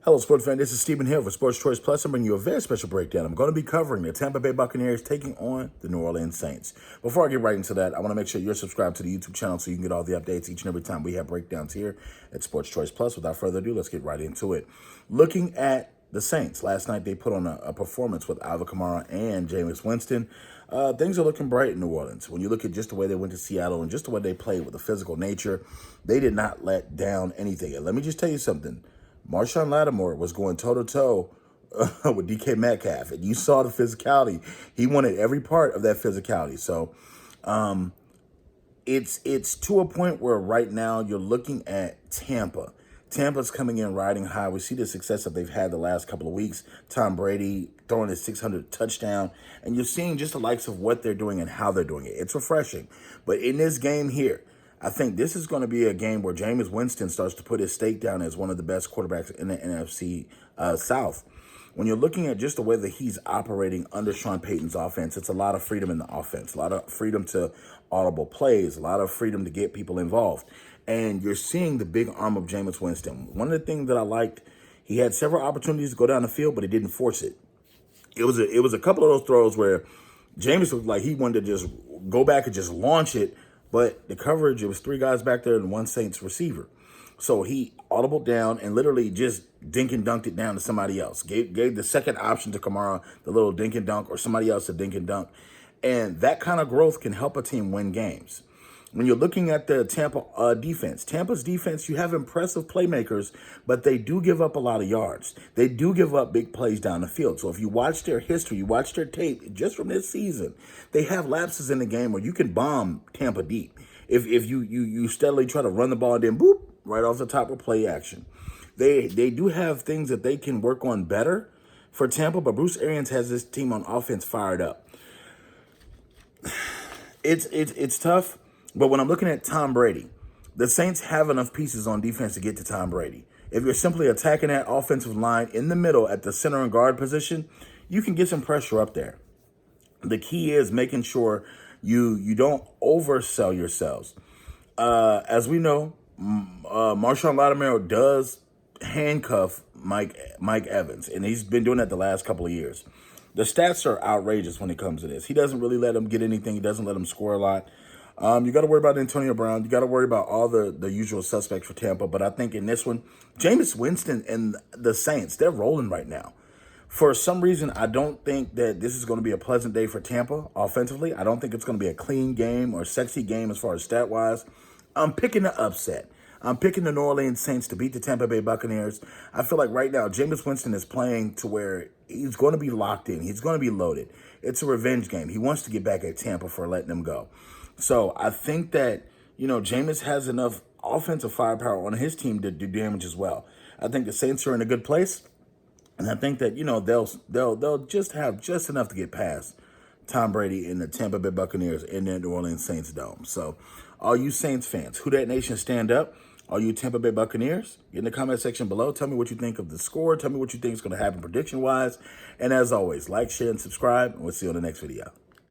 Hello, sports fan. This is Stephen here for Sports Choice Plus. I'm bringing you a very special breakdown. I'm going to be covering the Tampa Bay Buccaneers taking on the New Orleans Saints. Before I get right into that, I want to make sure you're subscribed to the YouTube channel so you can get all the updates each and every time we have breakdowns here at Sports Choice Plus. Without further ado, let's get right into it. Looking at the Saints, last night they put on a performance with Alvin Kamara and Jameis Winston. Things are looking bright in New Orleans. When you look at just the way they went to Seattle and just the way they played with a physical nature, they did not let down anything. And let me just tell you something. Marshawn Lattimore was going toe-to-toe with DK Metcalf, and you saw the physicality. He wanted every part of that physicality. So it's to a point where right now you're looking at Tampa. Tampa's coming in riding high. We see the success that they've had the last couple of weeks. Tom Brady throwing his 600th touchdown, and you're seeing just the likes of what they're doing and how they're doing it. It's refreshing. But in this game here, I think this is going to be a game where Jameis Winston starts to put his stake down as one of the best quarterbacks in the NFC South. When you're looking at just the way that he's operating under Sean Payton's offense, it's a lot of freedom in the offense, a lot of freedom to audible plays, a lot of freedom to get people involved. And you're seeing the big arm of Jameis Winston. One of the things that I liked, he had several opportunities to go down the field, but he didn't force it. It was a couple of those throws where Jameis looked like he wanted to just go back and just launch it, but the coverage, it was three guys back there and one Saints receiver. So he audibled down and literally just dink and dunked it down to somebody else. Gave the second option to Kamara, the little dink and dunk, or somebody else to dink and dunk. And that kind of growth can help a team win games. When you're looking at the Tampa defense, Tampa's defense, you have impressive playmakers, but they do give up a lot of yards. They do give up big plays down the field. So if you watch their history, you watch their tape just from this season, they have lapses in the game where you can bomb Tampa deep. If you steadily try to run the ball and then boop, right off the top of play action. They do have things that they can work on better for Tampa, but Bruce Arians has this team on offense fired up. It's tough. But when I'm looking at Tom Brady, the Saints have enough pieces on defense to get to Tom Brady. If you're simply attacking that offensive line in the middle at the center and guard position, you can get some pressure up there. The key is making sure you don't oversell yourselves. As we know, Marshawn Lattimore does handcuff Mike Evans, and he's been doing that the last couple of years. The stats are outrageous when it comes to this. He doesn't really let him get anything. He doesn't let him score a lot. You got to worry about Antonio Brown. You got to worry about all the usual suspects for Tampa. But I think in this one, Jameis Winston and the Saints, they're rolling right now. For some reason, I don't think that this is going to be a pleasant day for Tampa offensively. I don't think it's going to be a clean game or sexy game as far as stat-wise. I'm picking the upset. I'm picking the New Orleans Saints to beat the Tampa Bay Buccaneers. I feel like right now, Jameis Winston is playing to where he's going to be locked in. He's going to be loaded. It's a revenge game. He wants to get back at Tampa for letting them go. So I think that, Jameis has enough offensive firepower on his team to do damage as well. I think the Saints are in a good place. And I think that, they'll just have just enough to get past Tom Brady and the Tampa Bay Buccaneers in their New Orleans Saints dome. So all you Saints fans, Who Dat Nation, stand up. All you Tampa Bay Buccaneers, get in the comment section below. Tell me what you think of the score. Tell me what you think is going to happen prediction-wise. And as always, like, share, and subscribe. And we'll see you on the next video.